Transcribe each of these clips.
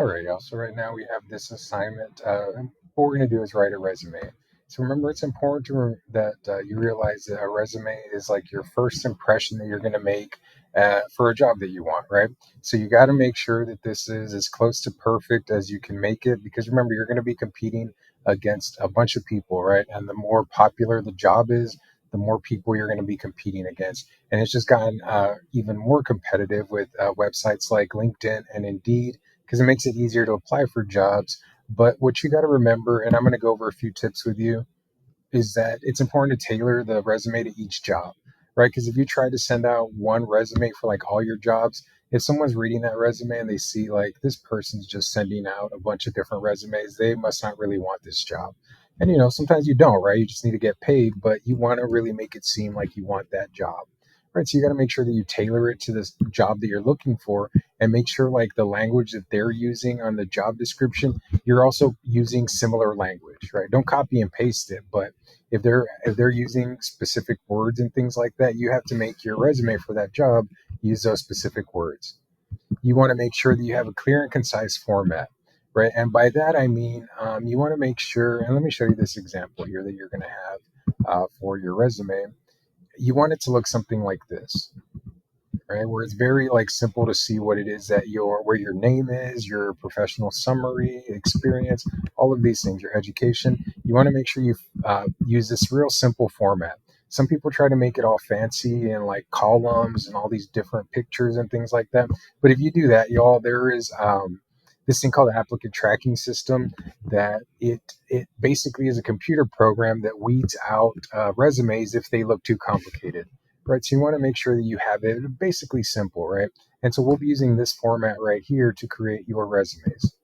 All right, y'all. So right now we have this assignment. What we're going to do is write a resume. So remember, it's important that you realize that a resume is like your first impression that you're going to make for a job that you want, right? So you got to make sure that this is as close to perfect as you can make it, because remember, you're going to be competing against a bunch of people, right? And the more popular the job is, the more people you're going to be competing against. And it's just gotten even more competitive with websites like LinkedIn and Indeed because it makes it easier to apply for jobs. But what you got to remember, and I'm going to go over a few tips with you, is that it's important to tailor the resume to each job, right? Because if you try to send out one resume for like all your jobs, if someone's reading that resume and they see like this person's just sending out a bunch of different resumes, they must not really want this job. And sometimes you don't, right? You just need to get paid, but you want to really make it seem like you want that job. Right. So you got to make sure that you tailor it to this job that you're looking for and make sure like the language that they're using on the job description, you're also using similar language, right? Don't copy and paste it, but if they're using specific words and things like that, you have to make your resume for that job use those specific words. You want to make sure that you have a clear and concise format, right? And by that I mean you want to make sure. And let me show you this example here that you're going to have for your resume. You want it to look something like this, right? Where it's very like simple to see what it is that where your name is, your professional summary, experience, all of these things, your education. You want to make sure you use this real simple format. Some people try to make it all fancy and like columns and all these different pictures and things like that. But if you do that, y'all, there is this thing called the applicant tracking system that it basically is a computer program that weeds out resumes if they look too complicated, right? So you want to make sure that you have it basically simple, right? And so we'll be using this format right here to create your resumes.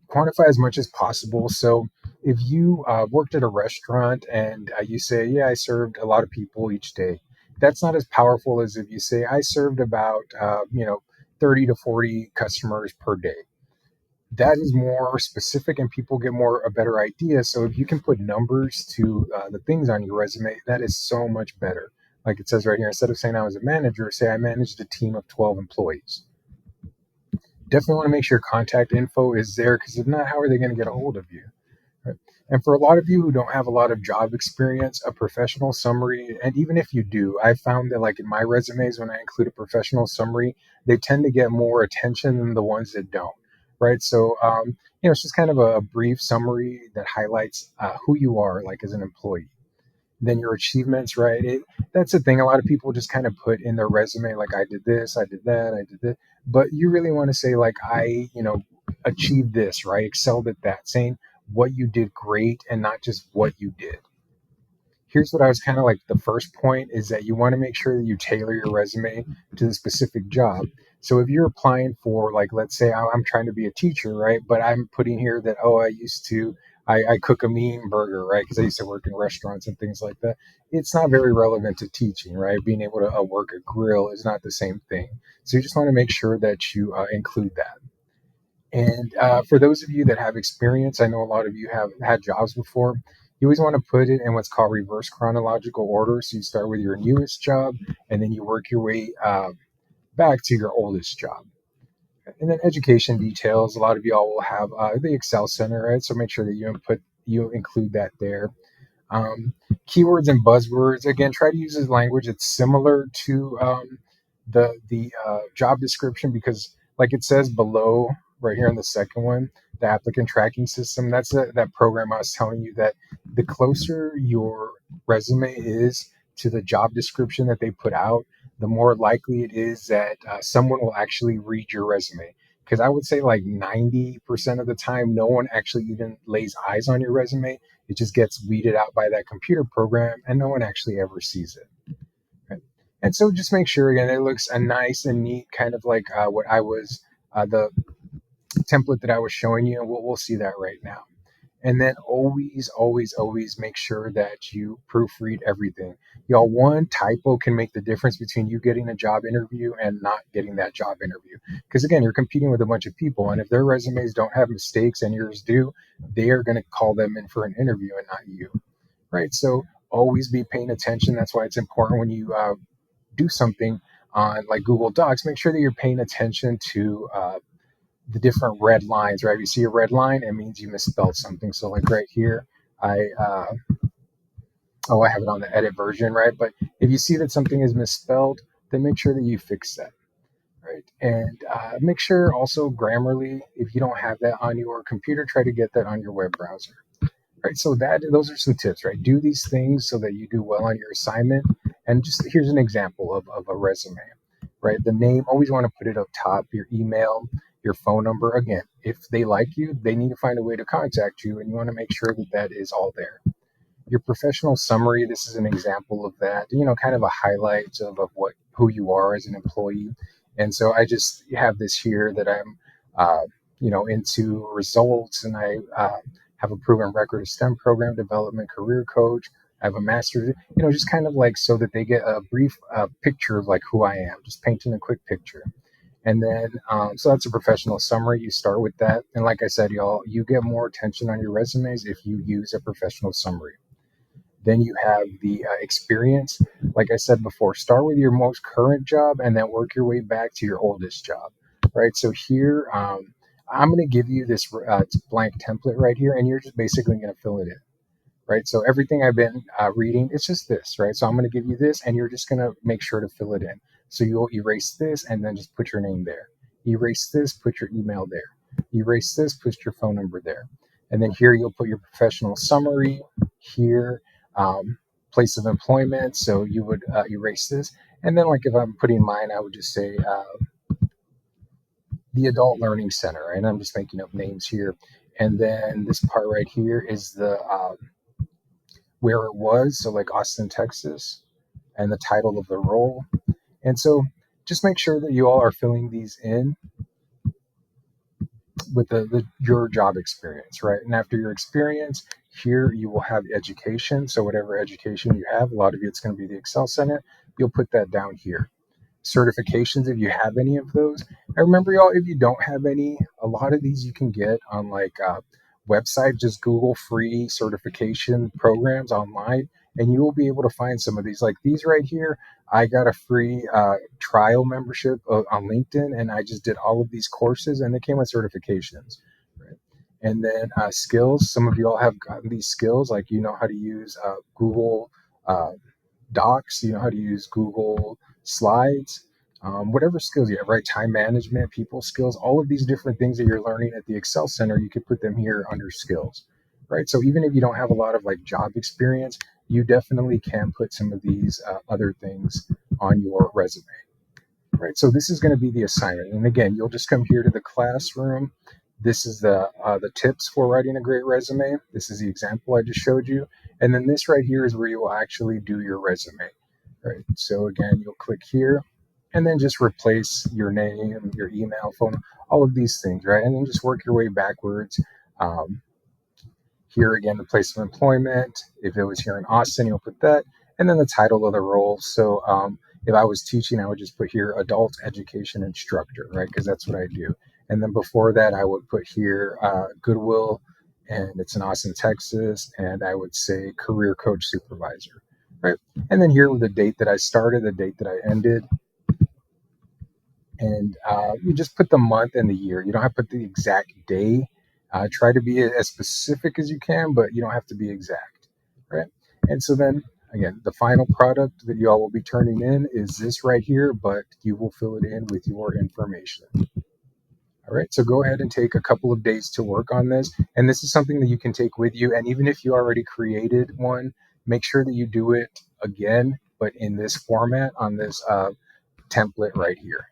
Quantify as much as possible. So if you worked at a restaurant and you say, yeah, I served a lot of people each day, that's not as powerful as if you say, I served about, 30 to 40 customers per day. That is more specific and people get more a better idea. So if you can put numbers to the things on your resume, that is so much better. Like it says right here, instead of saying I was a manager, say I managed a team of 12 employees. Definitely want to make sure contact info is there, because if not, how are they going to get a hold of you? Right? And for a lot of you who don't have a lot of job experience, a professional summary, and even if you do, I found that like in my resumes, when I include a professional summary, they tend to get more attention than the ones that don't. Right. So, it's just kind of a brief summary that highlights who you are like as an employee. Then your achievements, right? That's the thing. A lot of people just kind of put in their resume, like, I did this, I did that, I did this. But you really want to say, like, achieved this, right? Excelled at that, saying what you did great and not just what you did. Here's what I was kind of like the first point is that you want to make sure that you tailor your resume to the specific job. So if you're applying for, like, let's say I'm trying to be a teacher, right? But I'm putting here that, oh, I cook a mean burger, right? Because I used to work in restaurants and things like that. It's not very relevant to teaching, right? Being able to work a grill is not the same thing. So you just want to make sure that you include that. And for those of you that have experience, I know a lot of you have had jobs before. You always want to put it in what's called reverse chronological order. So you start with your newest job, and then you work your way back to your oldest job. And then education details. A lot of y'all will have the Excel Center, right? So make sure that you include that there. Um, Keywords and buzzwords. Again, try to use a language that's similar to the job description, because, like it says below, right here in the second one, the applicant tracking system. That's that program I was telling you, that the closer your resume is to the job description that they put out, the more likely it is that someone will actually read your resume. Because I would say like 90% of the time, no one actually even lays eyes on your resume. It just gets weeded out by that computer program, and no one actually ever sees it. Right? And so just make sure, again, it looks a nice and neat, kind of like what I was, the template that I was showing you, and we'll see that right now. And then always, always, always make sure that you proofread everything. Y'all, one typo can make the difference between you getting a job interview and not getting that job interview. Because again, you're competing with a bunch of people, and if their resumes don't have mistakes and yours do, they are going to call them in for an interview and not you. Right? So always be paying attention. That's why it's important when you do something on like Google Docs, make sure that you're paying attention to the different red lines, right? If you see a red line, it means you misspelled something. So like right here, I I have it on the edit version, right? But if you see that something is misspelled, then make sure that you fix that, right? And make sure also Grammarly, if you don't have that on your computer, try to get that on your web browser, right? So those are some tips, right? Do these things so that you do well on your assignment. And just here's an example of a resume, right? The name, always want to put it up top, your email, your phone number. Again, if they like you, they need to find a way to contact you, and you want to make sure that that is all there. Your professional summary, this is an example of that, kind of a highlight of what who you are as an employee. And so I just have this here that I'm into results, and I have a proven record of STEM program development, career coach. I have a master's, just kind of like so that they get a brief picture of like who I am, just painting a quick picture. And then, so that's a professional summary. You start with that. And like I said, y'all, you get more attention on your resumes if you use a professional summary. Then you have the experience. Like I said before, start with your most current job and then work your way back to your oldest job, right? So here, I'm going to give you this blank template right here, and you're just basically going to fill it in, right? So everything I've been reading, it's just this, right? So I'm going to give you this, and you're just going to make sure to fill it in. So you'll erase this and then just put your name there. Erase this, put your email there. Erase this, put your phone number there. And then here you'll put your professional summary here, um, place of employment. So you would erase this. And then, like if I'm putting mine, I would just say the Adult Learning Center, right? And I'm just making up names here. And then this part right here is the where it was, so like Austin, Texas, and the title of the role. And so just make sure that you all are filling these in with your job experience, right? And after your experience, here you will have education. So whatever education you have, a lot of it's going to be the Excel Center. You'll put that down here. Certifications, if you have any of those. And remember, y'all, if you don't have any, a lot of these you can get on like website. Just Google free certification programs online, and you will be able to find some of these. Like these right here, I got a free trial membership on LinkedIn, and I just did all of these courses, and they came with certifications. Right? And then skills. Some of you all have gotten these skills, like you know how to use Google Docs, you know how to use Google Slides, whatever skills you have, right? Time management, people skills, all of these different things that you're learning at the Excel Center, you could put them here under skills, right? So even if you don't have a lot of like job experience, you definitely can put some of these other things on your resume, right? So this is going to be the assignment. And again, you'll just come here to the classroom. This is the tips for writing a great resume. This is the example I just showed you. And then this right here is where you will actually do your resume, right? So again, you'll click here and then just replace your name, your email, phone, all of these things, right? And then just work your way backwards. Um, Here again, the place of employment. If it was here in Austin, you'll put that. And then the title of the role. So if I was teaching, I would just put here adult education instructor, right? Because that's what I do. And then before that, I would put here Goodwill, and it's in Austin, Texas. And I would say career coach supervisor, right? And then here with the date that I started, the date that I ended. And you just put the month and the year. You don't have to put the exact day. Try to be as specific as you can, but you don't have to be exact, right? And so then again, the final product that you all will be turning in is this right here, but you will fill it in with your information. All right, so go ahead and take a couple of days to work on this. And this is something that you can take with you. And even if you already created one, make sure that you do it again, but in this format on this template right here.